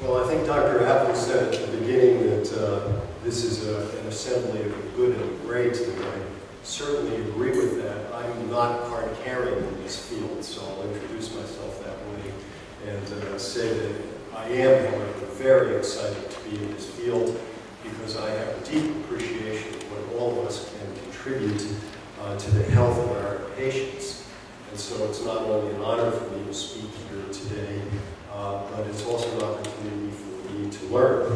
Well, I think Dr. Apple said at the beginning that this is an assembly of the good and the great, and I certainly agree with that. I'm not card-carrying in this field, so I'll introduce myself that way and say that I am, however, very excited to be in this field because I have a deep appreciation of what all of us can contribute to the health of our patients. And so it's not only an honor for me to speak here today, but it's also an opportunity for me to learn.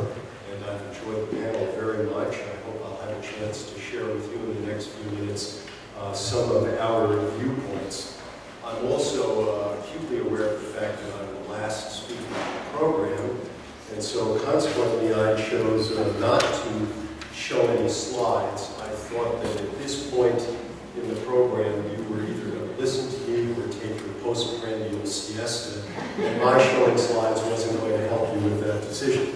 And I've enjoyed the panel very much. I hope I'll have a chance to share with you in the next few minutes some of our viewpoints. I'm also acutely aware of the fact that I'm the last speaker in the program, and so consequently I chose not to show any slides. I thought that at this point in the program you were either going to listen to me or take your postprandial siesta, and my showing slides wasn't going to help you with that decision.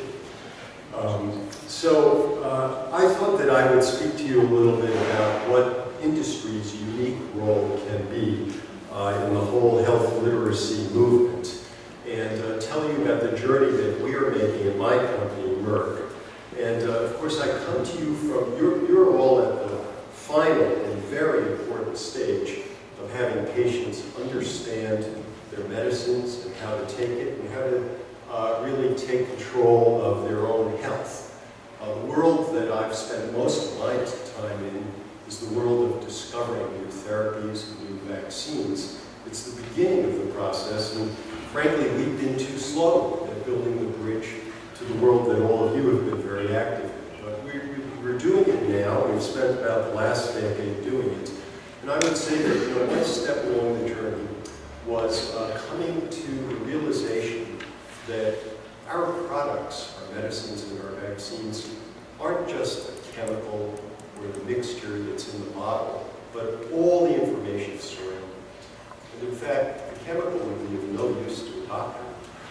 I thought that I would speak to you a little bit about what industry's unique role can be in the whole health literacy movement, and tell you about the journey that we are making in my company, Merck. And of course, I come to you from, you're all at the final and very important stage of having patients understand their medicines and how to take it and how to really take control of their own health. The world that I've spent most of my time in is the world of discovering new therapies and new vaccines. It's the beginning of the process, and frankly, we've been too slow at building the bridge to the world that all of you have been very active in. But we're doing it now. We've spent about the last decade doing it. And I would say that one step along the journey was coming to the realization that our products, our medicines and our vaccines, aren't just a chemical or the mixture that's in the bottle, but all the information surrounding it. And in fact, the chemical would be of no use to a doctor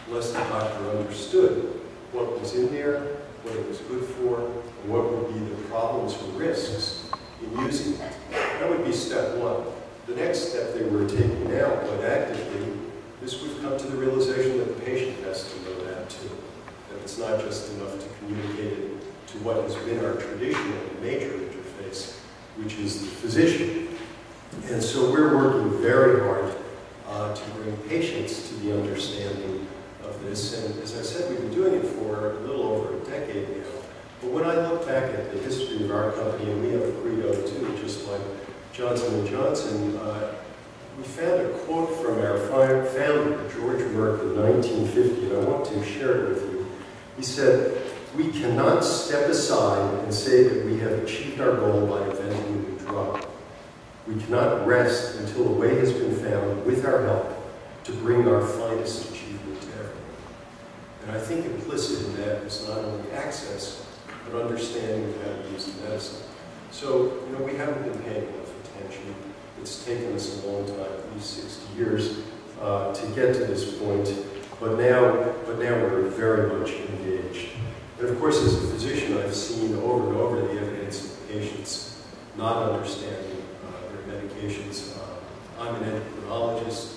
unless the doctor understood what was in there, what it was good for, and what would be the problems or risks in using it. That would be step one. The next step they were taking now, quite actively, is we've come to the realization that the patient has to know that too. That it's not just enough to communicate it to what has been our traditional major interface, which is the physician. And so we're working very hard to bring patients to the understanding of this. And as I said, we've been doing it for a little over a decade now. But when I look back at the history of our company, and we have a credo too, just like Johnson & Johnson, we found a quote from our founder, George Merck, in 1950, and I want to share it with you. He said, "We cannot step aside and say that we have achieved our goal by inventing a new drug. We cannot rest until a way has been found, with our help, to bring our finest achievement to everyone." And I think implicit in that is not only access, but understanding of how to use the medicine. So, we haven't been paying enough attention. It's taken us a long time, at least 60 years, to get to this point. But now we're very much engaged. And of course, as a physician, I've seen over and over the evidence of patients not understanding their medications. I'm an endocrinologist,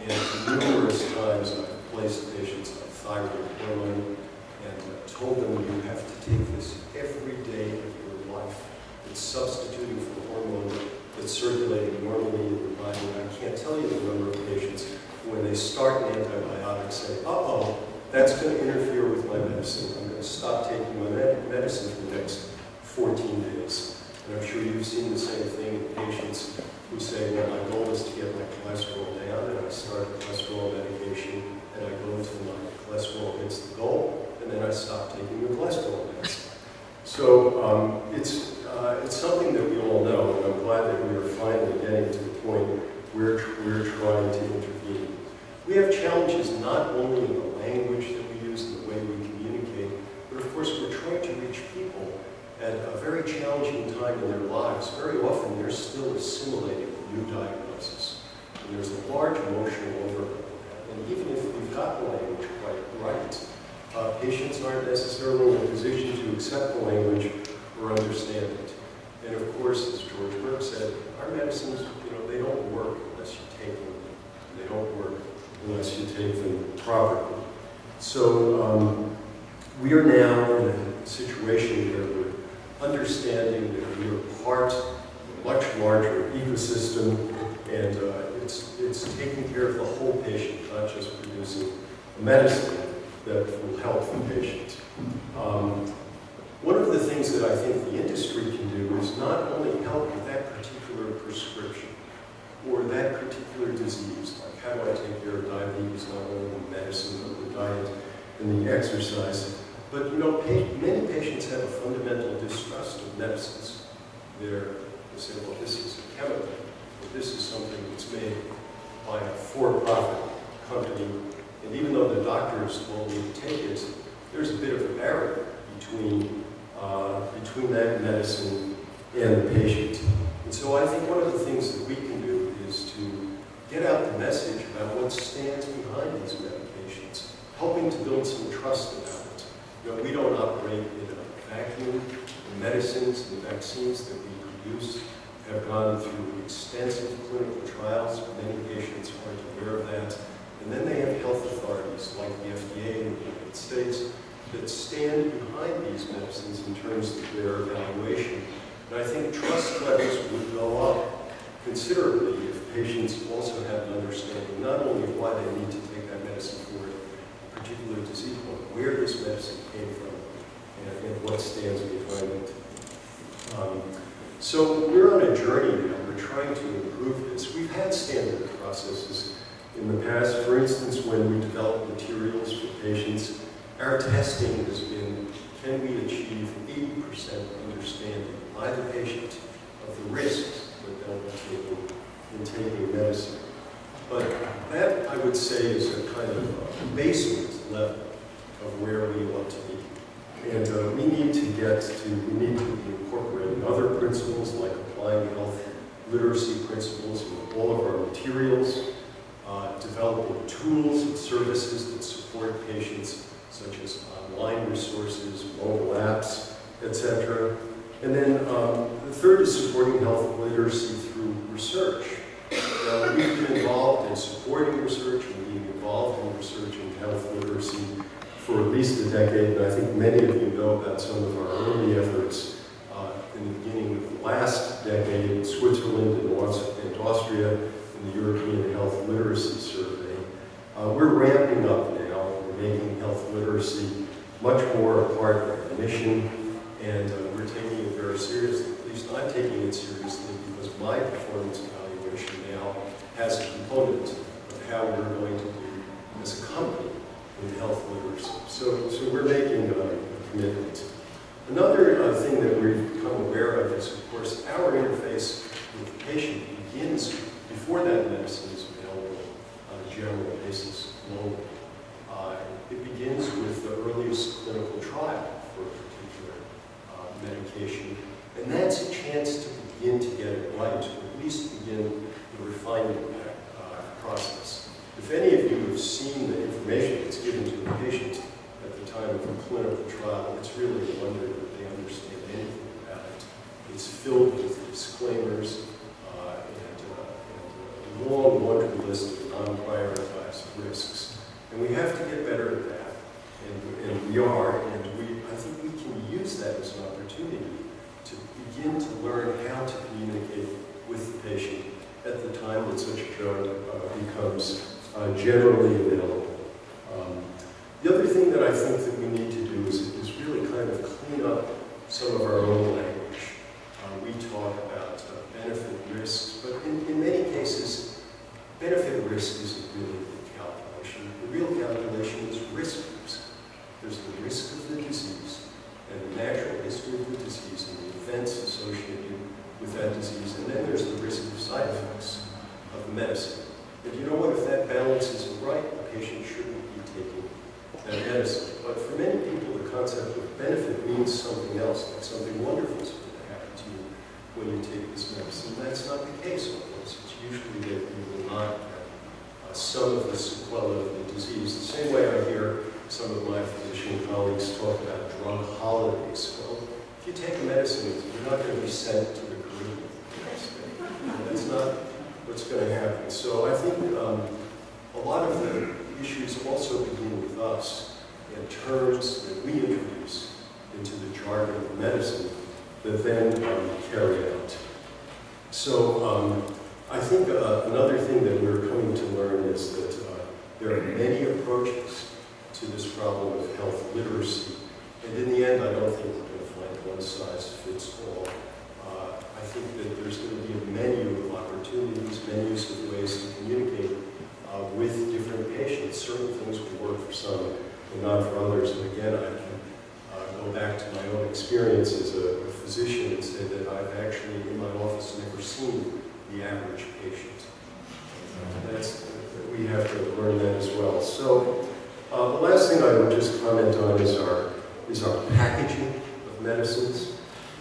and numerous times I've placed patients on thyroid hormone and told them you have to take this every day of your life. It's substituting for a hormone that's circulating normally in the body. And I can't tell you the number of patients who, when they start an antibiotic, say, uh-oh, that's going to interfere with my medicine. I'm going to stop taking my medicine for the next 14 days. And I'm sure you've seen the same thing in patients who say, well, my goal is to get my cholesterol down, and I start a cholesterol medication, and I go until my cholesterol hits the goal, and then I stop taking the cholesterol medicine. So it's something that we all know, and I'm glad that we are finally getting to the point where we're trying to intervene. We have challenges not only in the language that we use and the way we communicate, but of course we're trying to reach people at a very challenging time in their lives. Very often they're still assimilating a new diagnosis, and there's a large emotional overload. And even if we've got the language quite right, patients aren't necessarily in a position to accept the language or understand it. And of course, as George Merck said, our medicines, they don't work unless you take them. They don't work unless you take them properly. So we are now in a situation where we're understanding that we are part of a much larger ecosystem, and it's taking care of the whole patient, not just producing a medicine that will help the patient. One of the things that I think the industry can do is not only help with that particular prescription or that particular disease, like how do I take care of diabetes, not only the medicine, but the diet and the exercise. But you know, many patients have a fundamental distrust of medicines. They say, well, this is a chemical, or this is something that's made by a for-profit company. And even though the doctors told me to take it, there's a bit of a barrier between that medicine and the patient. And so I think one of the things that we can do is to get out the message about what stands behind these medications, helping to build some trust about it. You know, we don't operate in a vacuum. The medicines and the vaccines that we produce have gone through extensive clinical trials. Many patients aren't aware of that. And then they have health authorities like the FDA in the United States that stand behind these medicines in terms of their evaluation. And I think trust levels would go up considerably if patients also have an understanding not only of why they need to take that medicine for a particular disease, but where this medicine came from and what stands behind it. So we're on a journey now. We're trying to improve this. We've had standard processes in the past. For instance, when we develop materials for patients, our testing has been, can we achieve 80% understanding by the patient of the risks that they'll be taking in taking medicine. But that, I would say, is a kind of a basement level of where we want to be. And we need to be incorporating other principles like applying health literacy principles in all of our materials, developing tools and services that support patients, such as online resources, mobile apps, etc. And then the third is supporting health literacy through research. Now, we've been involved in supporting research and being involved in research in health literacy for at least a decade, and I think many of you know about some of our early efforts in the beginning of the last decade in Switzerland and Austria in the European Health Literacy Survey. We're ramping up now. We're making health literacy much more a part of our mission, and we're taking it very seriously. At least I'm taking it seriously because my performance evaluation now has a component of how we're going to do as a company in health literacy. So we're making a commitment. Another thing that we've become aware of is, of course, our interface with the patient begins before that medicine is available on a general basis globally. It begins with the earliest clinical trial for a particular medication, and that's a chance to begin to get it right, or at least begin the refinement process. If any of you have seen the information that's given to the patient at the time of a clinical trial, it's really a wonder that they understand anything about it. It's filled with disclaimers and a long laundry list of non-prioritized risks. And we have to get better at that, and we are, and I think we can use that as an opportunity to begin to learn how to communicate with the patient at the time that such a drug becomes generally available. The other thing that I think that we need to do is really kind of clean up some of our own language. We talk about benefit risks, but in many cases, benefit risk isn't really the calculation. The real calculation is risk. There's the risk of the disease and the natural history of the disease and the events associated with that disease, and then there's the risk of side effects of the medicine. And you know what? If that balance isn't right, the patient shouldn't be taking that medicine. But for many people, the concept of benefit means something else, like something wonderful is going to happen to you when you take this medicine. That's not the case, of course. It's usually that you will not have some of the sequelae of the disease. The same way I hear some of my physician colleagues talk about drug holidays. Well, if you take a medicine, you're not going to be sent to the Caribbean the next day. That's not what's going to happen. So I think a lot of the issues also begin with us. and terms that we introduce into the jargon of medicine that then carry out. So I think another thing that we're coming to learn is that there are many approaches to this problem of health literacy. And in the end, I don't think we're going to find one size fits all. I think that there's going to be a menu of opportunities, menus of ways to communicate with different patients. Certain things will work for some and not for others. And again, I can go back to my own experience as a physician and say that I've actually, in my office, never seen the average patient. We have to learn that as well. So the last thing I would just comment on is our packaging of medicines.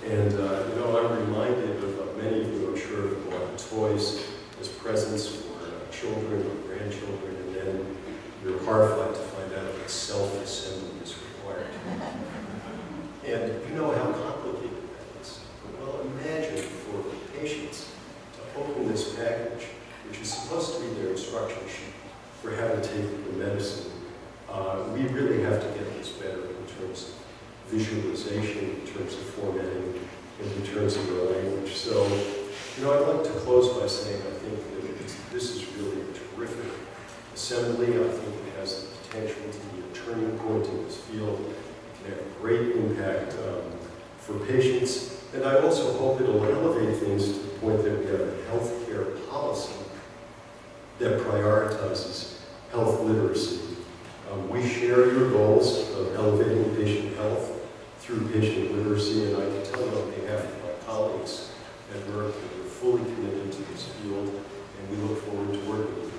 And I'm reminded of many of you, I'm sure, have bought toys as presents for children or grandchildren, and then you're horrified to find out that self-assembly is required. And you know how complicated that is. Well, imagine for patients to open this package, which is supposed to be their instruction sheet for how to take the medicine. We really have to get this better in terms of visualization, in terms of formatting, and in terms of our language. So, I'd like to close by saying I think that this is really a terrific assembly. I think it has the potential to be a turning point in this field. It can have a great impact for patients. And I also hope it'll elevate things to the point that we have a healthcare policy that prioritizes health literacy. We share your goals of elevating patient health through patient literacy, and I can tell you on behalf of my colleagues at Merck that we're fully committed to this field, and we look forward to working with you.